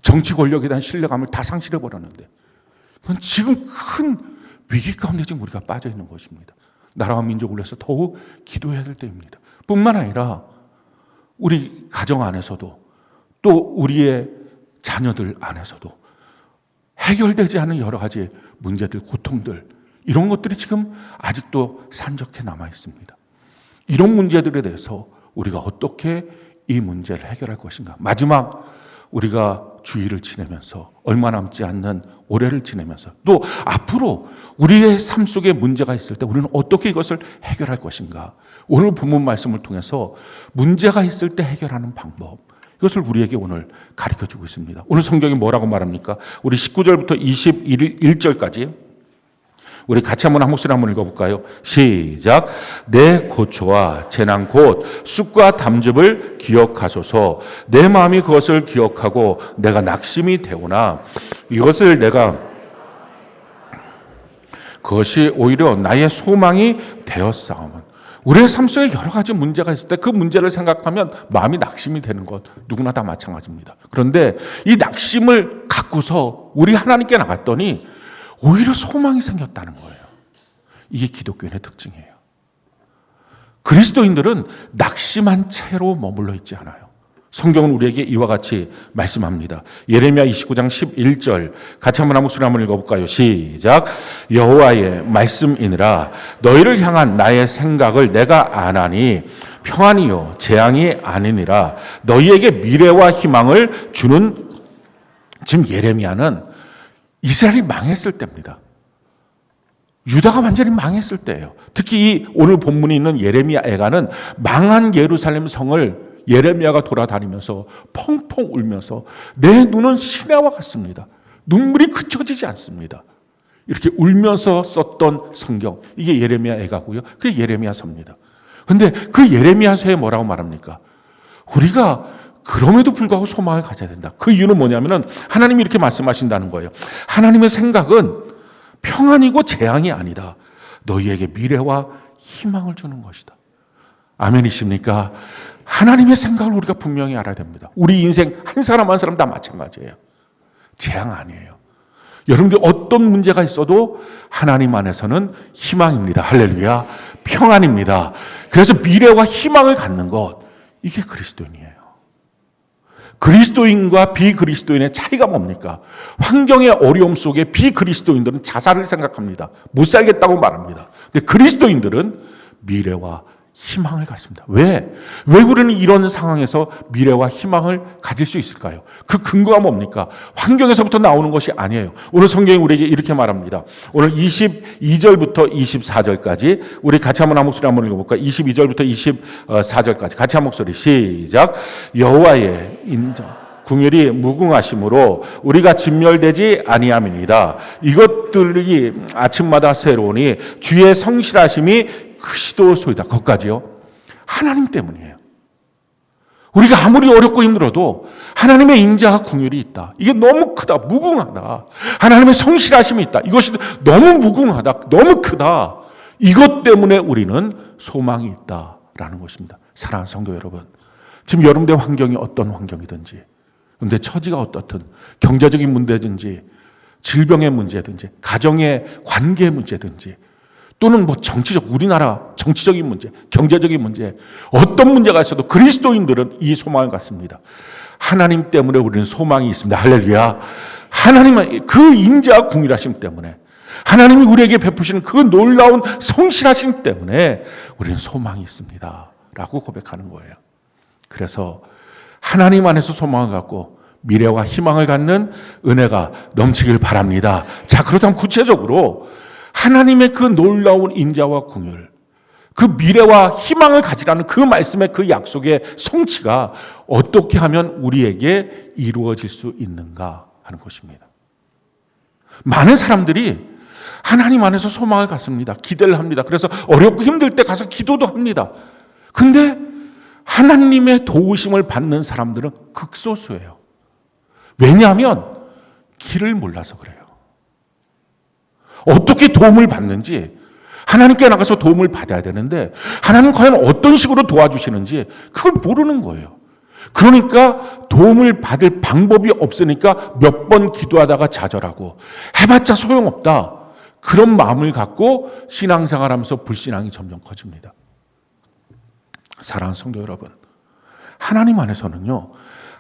정치 권력에 대한 신뢰감을 다 상실해 버렸는데, 그건 지금 큰 위기 가운데 지금 우리가 빠져 있는 것입니다. 나라와 민족을 위해서 더욱 기도해야 될 때입니다. 뿐만 아니라 우리 가정 안에서도 또 우리의 자녀들 안에서도 해결되지 않은 여러 가지 문제들, 고통들, 이런 것들이 지금 아직도 산적해 남아 있습니다. 이런 문제들에 대해서 우리가 어떻게 이 문제를 해결할 것인가. 마지막 우리가 주일을 지내면서, 얼마 남지 않는 올해를 지내면서, 또 앞으로 우리의 삶 속에 문제가 있을 때 우리는 어떻게 이것을 해결할 것인가. 오늘 본문 말씀을 통해서 문제가 있을 때 해결하는 방법, 이것을 우리에게 오늘 가르쳐주고 있습니다. 오늘 성경이 뭐라고 말합니까? 우리 19절부터 21절까지 우리 같이 한번 한 목소리 한번 읽어볼까요? 시작. 내 고초와 재난 곧 쑥과 담즙을 기억하소서. 내 마음이 그것을 기억하고 내가 낙심이 되오나 이것을 내가 그것이 오히려 나의 소망이 되었사오면. 우리의 삶 속에 여러 가지 문제가 있을 때 그 문제를 생각하면 마음이 낙심이 되는 것 누구나 다 마찬가지입니다. 그런데 이 낙심을 갖고서 우리 하나님께 나갔더니 오히려 소망이 생겼다는 거예요. 이게 기독교인의 특징이에요. 그리스도인들은 낙심한 채로 머물러 있지 않아요. 성경은 우리에게 이와 같이 말씀합니다. 예레미야 29장 11절 같이 한번 한 목소리 한번 읽어볼까요? 시작. 여호와의 말씀이니라. 너희를 향한 나의 생각을 내가 아나니 평안이요 재앙이 아니니라. 너희에게 미래와 희망을 주는. 지금 예레미야는 이스라엘이 망했을 때입니다. 유다가 완전히 망했을 때예요. 특히 이 오늘 본문에 있는 예레미야 애가는 망한 예루살렘 성을 예레미야가 돌아다니면서 펑펑 울면서 내 눈은 시내와 같습니다. 눈물이 그쳐지지 않습니다. 이렇게 울면서 썼던 성경, 이게 예레미야 애가고요. 그게 예레미야서입니다. 근데 그 예레미야서에 뭐라고 말합니까? 우리가 그럼에도 불구하고 소망을 가져야 된다. 그 이유는 뭐냐면은 하나님이 이렇게 말씀하신다는 거예요. 하나님의 생각은 평안이고 재앙이 아니다. 너희에게 미래와 희망을 주는 것이다. 아멘이십니까? 하나님의 생각을 우리가 분명히 알아야 됩니다. 우리 인생 한 사람 한 사람 다 마찬가지예요. 재앙 아니에요. 여러분들 어떤 문제가 있어도 하나님 안에서는 희망입니다. 할렐루야. 평안입니다. 그래서 미래와 희망을 갖는 것, 이게 그리스도인이에요. 그리스도인과 비그리스도인의 차이가 뭡니까? 환경의 어려움 속에 비그리스도인들은 자살을 생각합니다. 못 살겠다고 말합니다. 근데 그리스도인들은 미래와 희망을 갖습니다. 왜 우리는 이런 상황에서 미래와 희망을 가질 수 있을까요? 그 근거가 뭡니까? 환경에서부터 나오는 것이 아니에요. 오늘 성경이 우리에게 이렇게 말합니다. 오늘 22절부터 24절까지 우리 같이 한번 한 목소리 한번 읽어볼까요? 22절부터 24절까지 같이 한 목소리 시작. 여호와의 인정 궁율이 무궁하심으로 우리가 진멸되지 아니함이니이다. 이것들이 아침마다 새로우니 주의 성실하심이 크시도소이다. 거기까지요. 하나님 때문이에요. 우리가 아무리 어렵고 힘들어도 하나님의 인자와 긍휼이 있다. 이게 너무 크다. 무궁하다. 하나님의 성실하심이 있다. 이것이 너무 무궁하다. 너무 크다. 이것 때문에 우리는 소망이 있다라는 것입니다. 사랑하는 성도 여러분, 지금 여러분의 환경이 어떤 환경이든지, 그런데 처지가 어떻든, 경제적인 문제든지, 질병의 문제든지, 가정의 관계의 문제든지, 또는 우리나라 정치적인 문제, 경제적인 문제, 어떤 문제가 있어도 그리스도인들은 이 소망을 갖습니다. 하나님 때문에 우리는 소망이 있습니다. 할렐루야. 하나님의 그 인자와 궁휼하심 때문에, 하나님이 우리에게 베푸시는 그 놀라운 성실하심 때문에 우리는 소망이 있습니다. 라고 고백하는 거예요. 그래서 하나님 안에서 소망을 갖고 미래와 희망을 갖는 은혜가 넘치길 바랍니다. 자, 그렇다면 구체적으로 하나님의 그 놀라운 인자와 긍휼, 그 미래와 희망을 가지라는 그 말씀의 그 약속의 성취가 어떻게 하면 우리에게 이루어질 수 있는가 하는 것입니다. 많은 사람들이 하나님 안에서 소망을 갖습니다. 기대를 합니다. 그래서 어렵고 힘들 때 가서 기도도 합니다. 근데 하나님의 도우심을 받는 사람들은 극소수예요. 왜냐하면 길을 몰라서 그래요. 어떻게 도움을 받는지, 하나님께 나가서 도움을 받아야 되는데 하나님은 과연 어떤 식으로 도와주시는지 그걸 모르는 거예요. 그러니까 도움을 받을 방법이 없으니까 몇 번 기도하다가 좌절하고 해봤자 소용없다. 그런 마음을 갖고 신앙생활하면서 불신앙이 점점 커집니다. 사랑하는 성도 여러분, 하나님 안에서는요,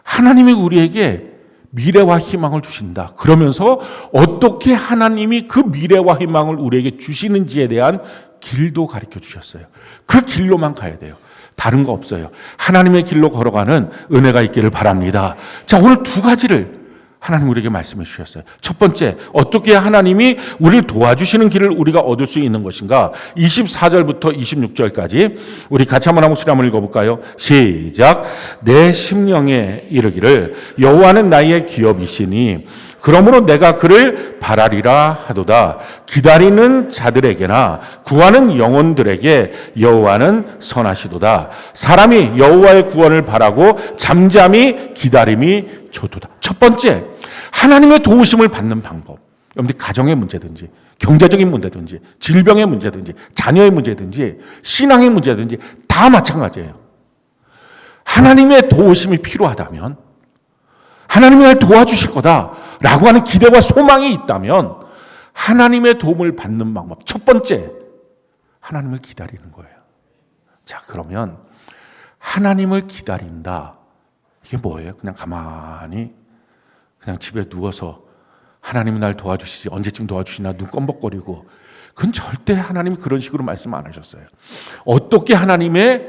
하나님이 우리에게 미래와 희망을 주신다. 그러면서 어떻게 하나님이 그 미래와 희망을 우리에게 주시는지에 대한 길도 가르쳐 주셨어요. 그 길로만 가야 돼요. 다른 거 없어요. 하나님의 길로 걸어가는 은혜가 있기를 바랍니다. 자, 오늘 두 가지를 하나님 우리에게 말씀해 주셨어요. 첫 번째, 어떻게 하나님이 우리를 도와주시는 길을 우리가 얻을 수 있는 것인가? 24절부터 26절까지 우리 같이 한번 목소리 한번 읽어볼까요? 시작. 내 심령에 이르기를 여호와는 나의 기업이시니 그러므로 내가 그를 바라리라 하도다. 기다리는 자들에게나 구하는 영혼들에게 여호와는 선하시도다. 사람이 여호와의 구원을 바라고 잠잠히 기다림이 좋도다. 첫 번째, 하나님의 도우심을 받는 방법. 여러분들 가정의 문제든지, 경제적인 문제든지, 질병의 문제든지, 자녀의 문제든지, 신앙의 문제든지 다 마찬가지예요. 하나님의 도우심이 필요하다면, 하나님이 날 도와주실 거다라고 하는 기대와 소망이 있다면 하나님의 도움을 받는 방법, 첫 번째, 하나님을 기다리는 거예요. 자, 그러면 하나님을 기다린다. 이게 뭐예요? 그냥 가만히 그냥 집에 누워서 하나님이 날 도와주시지, 언제쯤 도와주시나 눈 껌벅거리고, 그건 절대 하나님이 그런 식으로 말씀 안 하셨어요. 어떻게 하나님의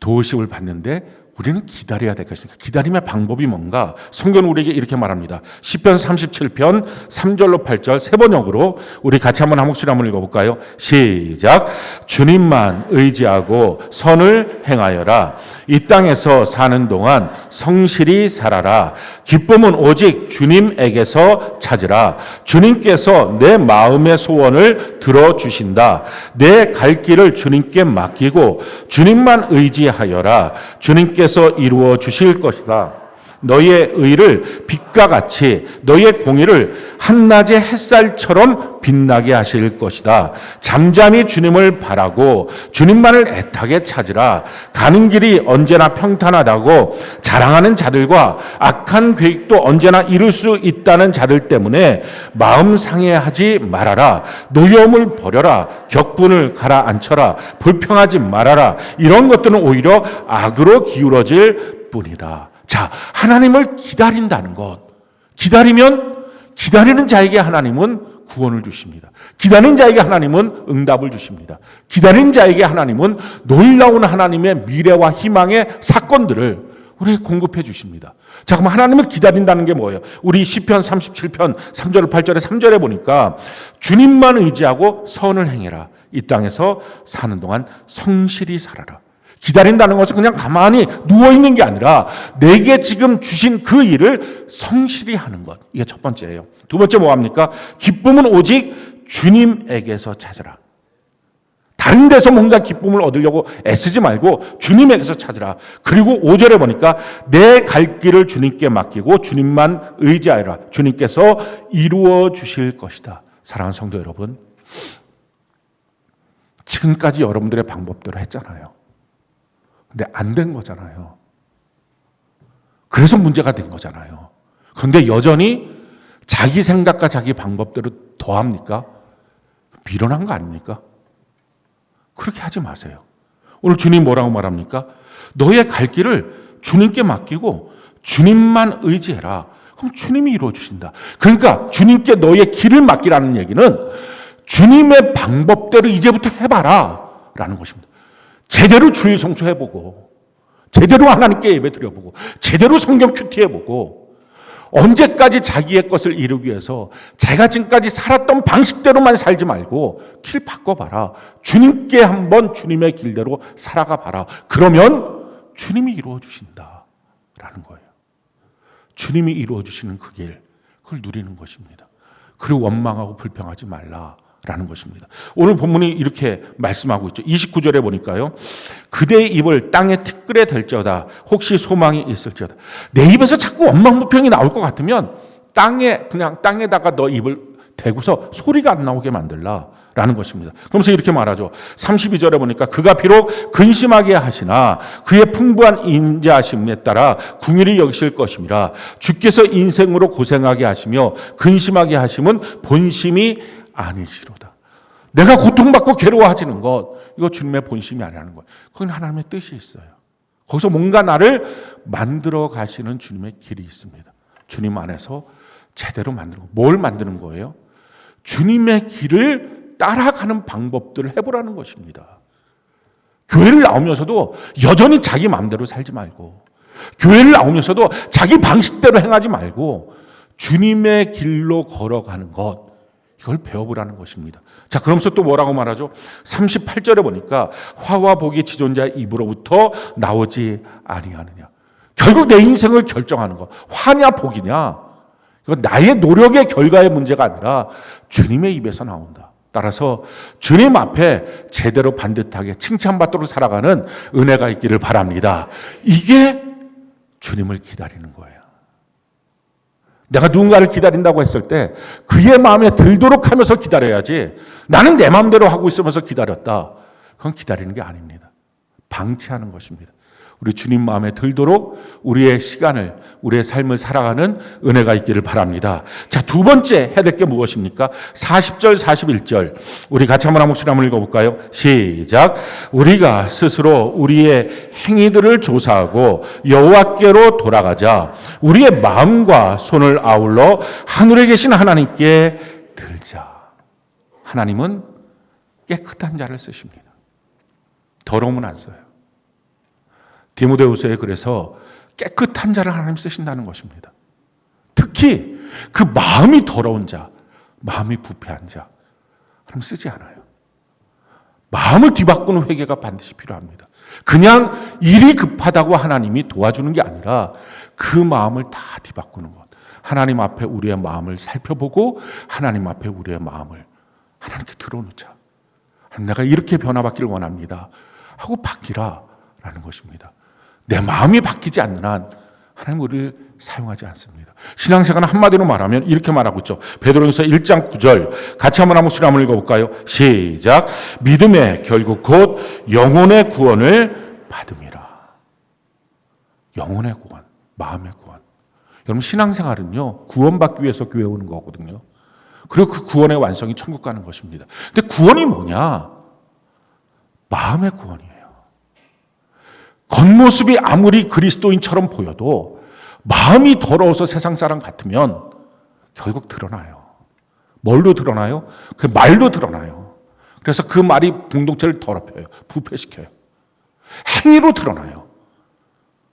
도우심을 받는데 우리는 기다려야 될 것이니까. 기다림의 방법이 뭔가? 성경은 우리에게 이렇게 말합니다. 시편 37편 3절로 8절 세 번역으로 우리 같이 한번 한 목소리 한번 읽어볼까요? 시작. 주님만 의지하고 선을 행하여라. 이 땅에서 사는 동안 성실히 살아라. 기쁨은 오직 주님에게서 찾으라. 주님께서 내 마음의 소원을 들어주신다. 내 갈 길을 주님께 맡기고 주님만 의지하여라. 주님께서 이루어 주실 것이다. 너의 의를 빛과 같이 너의 공의를 한낮의 햇살처럼 빛나게 하실 것이다. 잠잠히 주님을 바라고 주님만을 애타게 찾으라. 가는 길이 언제나 평탄하다고 자랑하는 자들과 악한 계획도 언제나 이룰 수 있다는 자들 때문에 마음 상해하지 말아라. 노여움을 버려라. 격분을 가라앉혀라. 불평하지 말아라. 이런 것들은 오히려 악으로 기울어질 뿐이다. 자, 하나님을 기다린다는 것. 기다리면 기다리는 자에게 하나님은 구원을 주십니다. 기다리는 자에게 하나님은 응답을 주십니다. 기다리는 자에게 하나님은 놀라운 하나님의 미래와 희망의 사건들을 우리에게 공급해 주십니다. 자, 그럼 하나님을 기다린다는 게 뭐예요? 우리 시편 37편 3절 8절에 3절에 보니까 주님만 의지하고 선을 행해라. 이 땅에서 사는 동안 성실히 살아라. 기다린다는 것은 그냥 가만히 누워있는 게 아니라 내게 지금 주신 그 일을 성실히 하는 것. 이게 첫 번째예요. 두 번째 뭐합니까? 기쁨은 오직 주님에게서 찾으라. 다른 데서 뭔가 기쁨을 얻으려고 애쓰지 말고 주님에게서 찾으라. 그리고 5절에 보니까 내 갈 길을 주님께 맡기고 주님만 의지하여라. 주님께서 이루어 주실 것이다. 사랑하는 성도 여러분, 지금까지 여러분들의 방법대로 했잖아요. 근데 안 된 거잖아요. 그래서 문제가 된 거잖아요. 그런데 여전히 자기 생각과 자기 방법대로 더합니까? 미련한 거 아닙니까? 그렇게 하지 마세요. 오늘 주님 뭐라고 말합니까? 너의 갈 길을 주님께 맡기고 주님만 의지해라. 그럼 주님이 이루어 주신다. 그러니까 주님께 너의 길을 맡기라는 얘기는 주님의 방법대로 이제부터 해봐라 라는 것입니다. 제대로 주일 성수해보고 제대로 하나님께 예배 드려보고 제대로 성경 큐티해보고 언제까지 자기의 것을 이루기 위해서 자기가 지금까지 살았던 방식대로만 살지 말고 길 바꿔봐라. 주님께 한번 주님의 길대로 살아가 봐라. 그러면 주님이 이루어 주신다라는 거예요. 주님이 이루어 주시는 그 길, 그걸 누리는 것입니다. 그리고 원망하고 불평하지 말라. 라는 것입니다. 오늘 본문이 이렇게 말씀하고 있죠. 29절에 보니까요. 그대의 입을 땅에 티끌에 댈지어다. 혹시 소망이 있을지어다. 내 입에서 자꾸 원망불평이 나올 것 같으면 그냥 땅에다가 너 입을 대고서 소리가 안 나오게 만들라. 라는 것입니다. 그러면서 이렇게 말하죠. 32절에 보니까 그가 비록 근심하게 하시나 그의 풍부한 인자하심에 따라 궁일이 여기실 것임이라. 주께서 인생으로 고생하게 하시며 근심하게 하심은 본심이 아니시로다. 내가 고통받고 괴로워하지는 것, 이거 주님의 본심이 아니라는 거예요. 그건 하나님의 뜻이 있어요. 거기서 뭔가 나를 만들어 가시는 주님의 길이 있습니다. 주님 안에서 제대로 만들고, 뭘 만드는 거예요? 주님의 길을 따라가는 방법들을 해보라는 것입니다. 교회를 나오면서도 여전히 자기 마음대로 살지 말고, 교회를 나오면서도 자기 방식대로 행하지 말고 주님의 길로 걸어가는 것, 이걸 배워보라는 것입니다. 자, 그러면서 또 뭐라고 말하죠? 38절에 보니까 화와 복이 지존자의 입으로부터 나오지 아니하느냐. 결국 내 인생을 결정하는 것. 화냐 복이냐. 이건 나의 노력의 결과의 문제가 아니라 주님의 입에서 나온다. 따라서 주님 앞에 제대로 반듯하게 칭찬받도록 살아가는 은혜가 있기를 바랍니다. 이게 주님을 기다리는 거예요. 내가 누군가를 기다린다고 했을 때 그의 마음에 들도록 하면서 기다려야지, 나는 내 마음대로 하고 있으면서 기다렸다. 그건 기다리는 게 아닙니다. 방치하는 것입니다. 우리 주님 마음에 들도록 우리의 시간을, 우리의 삶을 살아가는 은혜가 있기를 바랍니다. 자, 두 번째 해야 될 게 무엇입니까? 40절, 41절. 우리 같이 한번 한 목소리 한번 읽어볼까요? 시작. 우리가 스스로 우리의 행위들을 조사하고 여호와께로 돌아가자. 우리의 마음과 손을 아울러 하늘에 계신 하나님께 들자. 하나님은 깨끗한 자를 쓰십니다. 더러움은 안 써요. 디모데후서에 그래서 깨끗한 자를 하나님 쓰신다는 것입니다. 특히 그 마음이 더러운 자, 마음이 부패한 자 하나님 쓰지 않아요. 마음을 뒤바꾸는 회개가 반드시 필요합니다. 그냥 일이 급하다고 하나님이 도와주는 게 아니라 그 마음을 다 뒤바꾸는 것. 하나님 앞에 우리의 마음을 살펴보고 하나님 앞에 우리의 마음을 하나님께 들어놓자. 내가 이렇게 변화받기를 원합니다 하고 바뀌라라는 것입니다. 내 마음이 바뀌지 않는 한 하나님 우리를 사용하지 않습니다. 신앙생활은 한마디로 말하면 이렇게 말하고 있죠. 베드로전서 1장 9절 같이 한번 한번 읽어볼까요? 시작. 믿음의 결국 곧 영혼의 구원을 받음이라. 영혼의 구원, 마음의 구원. 여러분 신앙생활은요 구원받기 위해서 교회 오는 거거든요. 그리고 그 구원의 완성이 천국 가는 것입니다. 근데 구원이 뭐냐? 마음의 구원이에요. 겉모습이 아무리 그리스도인처럼 보여도 마음이 더러워서 세상 사람 같으면 결국 드러나요. 뭘로 드러나요? 그 말로 드러나요. 그래서 그 말이 공동체를 더럽혀요. 부패시켜요. 행위로 드러나요.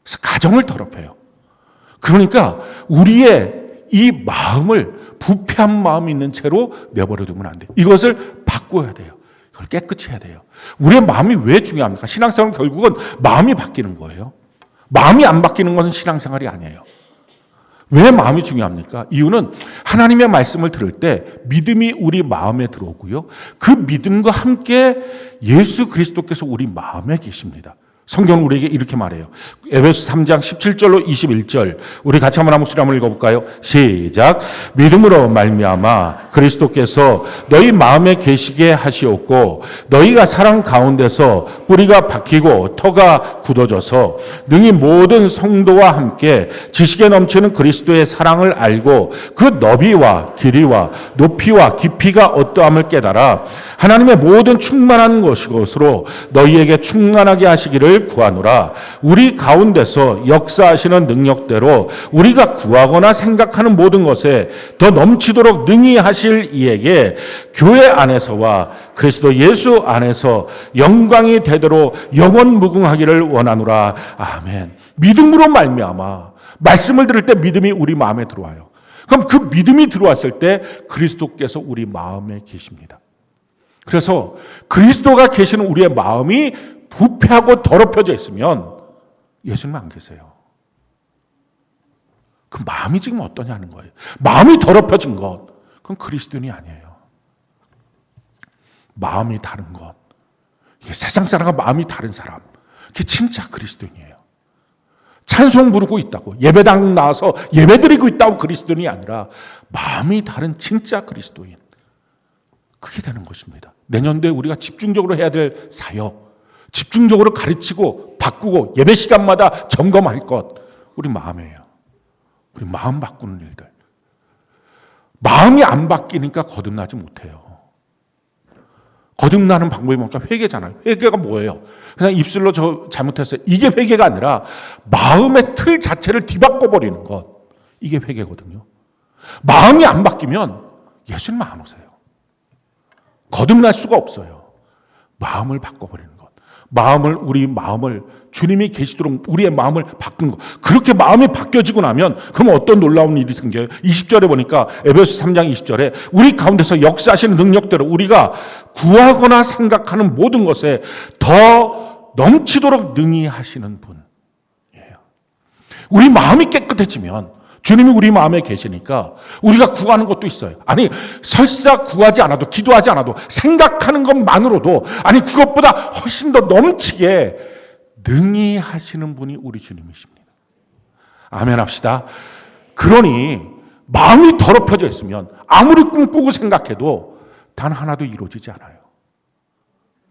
그래서 가정을 더럽혀요. 그러니까 우리의 이 마음을 부패한 마음이 있는 채로 내버려 두면 안 돼요. 이것을 바꿔야 돼요. 이걸 깨끗이 해야 돼요. 우리의 마음이 왜 중요합니까? 신앙생활은 결국은 마음이 바뀌는 거예요. 마음이 안 바뀌는 것은 신앙생활이 아니에요. 왜 마음이 중요합니까? 이유는 하나님의 말씀을 들을 때 믿음이 우리 마음에 들어오고요. 그 믿음과 함께 예수 그리스도께서 우리 마음에 계십니다. 성경은 우리에게 이렇게 말해요. 에베소 3장 17절로 21절 우리 같이 한번 목소리 한번 읽어볼까요? 시작. 믿음으로 말미암아 그리스도께서 너희 마음에 계시게 하시옵고 너희가 사랑 가운데서 뿌리가 박히고 터가 굳어져서 능히 모든 성도와 함께 지식에 넘치는 그리스도의 사랑을 알고 그 너비와 길이와 높이와 깊이가 어떠함을 깨달아 하나님의 모든 충만한 것으로 너희에게 충만하게 하시기를 구하노라. 우리 가운데서 역사하시는 능력대로 우리가 구하거나 생각하는 모든 것에 더 넘치도록 능히 하실 이에게 교회 안에서와 그리스도 예수 안에서 영광이 되도록 영원 무궁하기를 원하노라. 아멘. 믿음으로 말미암아 말씀을 들을 때 믿음이 우리 마음에 들어와요. 그럼 그 믿음이 들어왔을 때 그리스도께서 우리 마음에 계십니다. 그래서 그리스도가 계시는 우리의 마음이 부패하고 더럽혀져 있으면 예수님 안 계세요. 그 마음이 지금 어떠냐는 거예요. 마음이 더럽혀진 것, 그건 그리스도인이 아니에요. 마음이 다른 것, 이게 세상 사람과 마음이 다른 사람, 그게 진짜 그리스도인이에요. 찬송 부르고 있다고, 예배당 나와서 예배드리고 있다고 그리스도인이 아니라 마음이 다른 진짜 그리스도인, 그게 되는 것입니다. 내년도에 우리가 집중적으로 해야 될 사역, 집중적으로 가르치고 바꾸고 예배 시간마다 점검할 것, 우리 마음이에요. 우리 마음 바꾸는 일들. 마음이 안 바뀌니까 거듭나지 못해요. 거듭나는 방법이 뭔가 회개잖아요. 회개가 뭐예요? 그냥 입술로 저 잘못했어요. 이게 회개가 아니라 마음의 틀 자체를 뒤바꿔버리는 것. 이게 회개거든요. 마음이 안 바뀌면 예수님 안 오세요. 거듭날 수가 없어요. 마음을 바꿔버리는 것. 우리 마음을 주님이 계시도록 우리의 마음을 바꾸는 것. 그렇게 마음이 바뀌어지고 나면 그럼 어떤 놀라운 일이 생겨요? 20절에 보니까 에베소 3장 20절에 우리 가운데서 역사하시는 능력대로 우리가 구하거나 생각하는 모든 것에 더 넘치도록 능히 하시는 분이에요. 우리 마음이 깨끗해지면 주님이 우리 마음에 계시니까 우리가 구하는 것도 있어요. 아니 설사 구하지 않아도 기도하지 않아도 생각하는 것만으로도 아니 그것보다 훨씬 더 넘치게 능히 하시는 분이 우리 주님이십니다. 아멘 합시다. 그러니 마음이 더럽혀져 있으면 아무리 꿈꾸고 생각해도 단 하나도 이루어지지 않아요.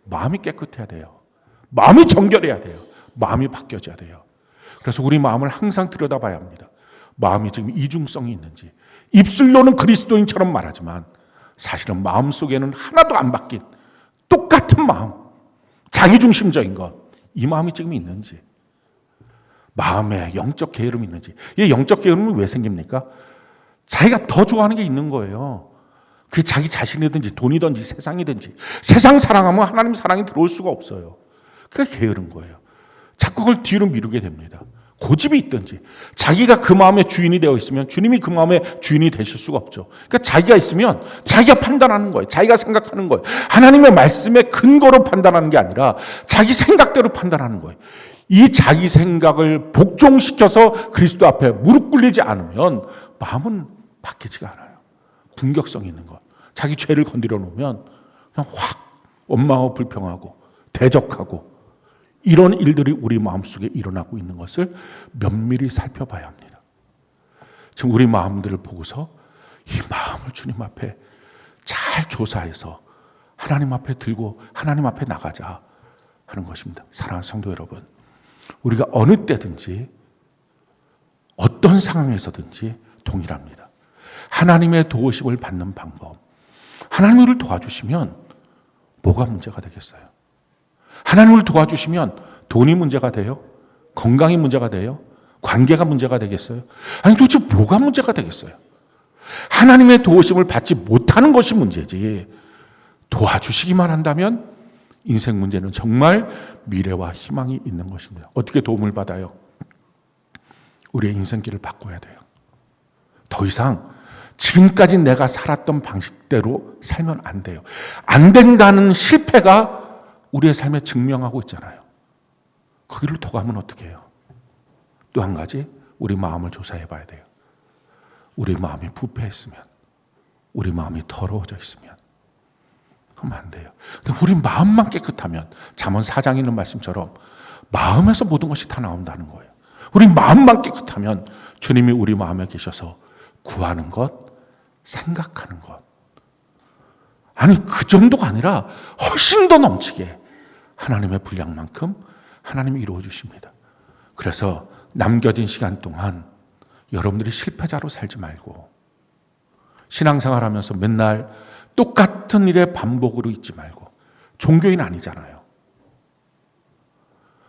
마음이 깨끗해야 돼요. 마음이 정결해야 돼요. 마음이 바뀌어져야 돼요. 그래서 우리 마음을 항상 들여다봐야 합니다. 마음이 지금 이중성이 있는지. 입술로는 그리스도인처럼 말하지만 사실은 마음속에는 하나도 안 바뀐 똑같은 마음, 자기중심적인 것, 이 마음이 지금 있는지, 마음에 영적 게으름이 있는지. 이 영적 게으름은 왜 생깁니까? 자기가 더 좋아하는 게 있는 거예요. 그게 자기 자신이든지 돈이든지 세상이든지. 세상 사랑하면 하나님 사랑이 들어올 수가 없어요. 그게 게으른 거예요. 자꾸 그걸 뒤로 미루게 됩니다. 고집이 있든지 자기가 그 마음의 주인이 되어 있으면 주님이 그 마음의 주인이 되실 수가 없죠. 그러니까 자기가 있으면 자기가 판단하는 거예요. 자기가 생각하는 거예요. 하나님의 말씀의 근거로 판단하는 게 아니라 자기 생각대로 판단하는 거예요. 이 자기 생각을 복종시켜서 그리스도 앞에 무릎 꿇리지 않으면 마음은 바뀌지가 않아요. 공격성 있는 것. 자기 죄를 건드려 놓으면 그냥 확 원망하고 불평하고 대적하고 이런 일들이 우리 마음속에 일어나고 있는 것을 면밀히 살펴봐야 합니다. 지금 우리 마음들을 보고서 이 마음을 주님 앞에 잘 조사해서 하나님 앞에 들고 하나님 앞에 나가자 하는 것입니다. 사랑하는 성도 여러분, 우리가 어느 때든지 어떤 상황에서든지 동일합니다. 하나님의 도우심을 받는 방법. 하나님이 우리를 도와주시면 뭐가 문제가 되겠어요? 하나님을 도와주시면 돈이 문제가 돼요? 건강이 문제가 돼요? 관계가 문제가 되겠어요? 아니 도대체 뭐가 문제가 되겠어요? 하나님의 도우심을 받지 못하는 것이 문제지 도와주시기만 한다면 인생 문제는 정말 미래와 희망이 있는 것입니다. 어떻게 도움을 받아요? 우리의 인생길을 바꿔야 돼요. 더 이상 지금까지 내가 살았던 방식대로 살면 안 돼요. 안 된다는 실패가 우리의 삶에 증명하고 있잖아요. 거기를 더 가면 어떻게 해요? 또 한 가지 우리 마음을 조사해 봐야 돼요. 우리 마음이 부패했으면, 우리 마음이 더러워져 있으면 그러면 안 돼요. 근데 우리 마음만 깨끗하면 잠언 4장에 있는 말씀처럼 마음에서 모든 것이 다 나온다는 거예요. 우리 마음만 깨끗하면 주님이 우리 마음에 계셔서 구하는 것, 생각하는 것. 아니 그 정도가 아니라 훨씬 더 넘치게 하나님의 분량만큼 하나님이 이루어 주십니다. 그래서 남겨진 시간 동안 여러분들이 실패자로 살지 말고 신앙생활 하면서 맨날 똑같은 일의 반복으로 있지 말고 종교인 아니잖아요.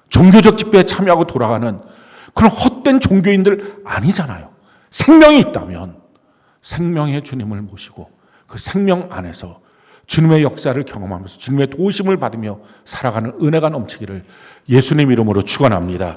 종교적 집회에 참여하고 돌아가는 그런 헛된 종교인들 아니잖아요. 생명이 있다면 생명의 주님을 모시고 그 생명 안에서 주님의 역사를 경험하면서 주님의 도우심을 받으며 살아가는 은혜가 넘치기를 예수님 이름으로 축원합니다.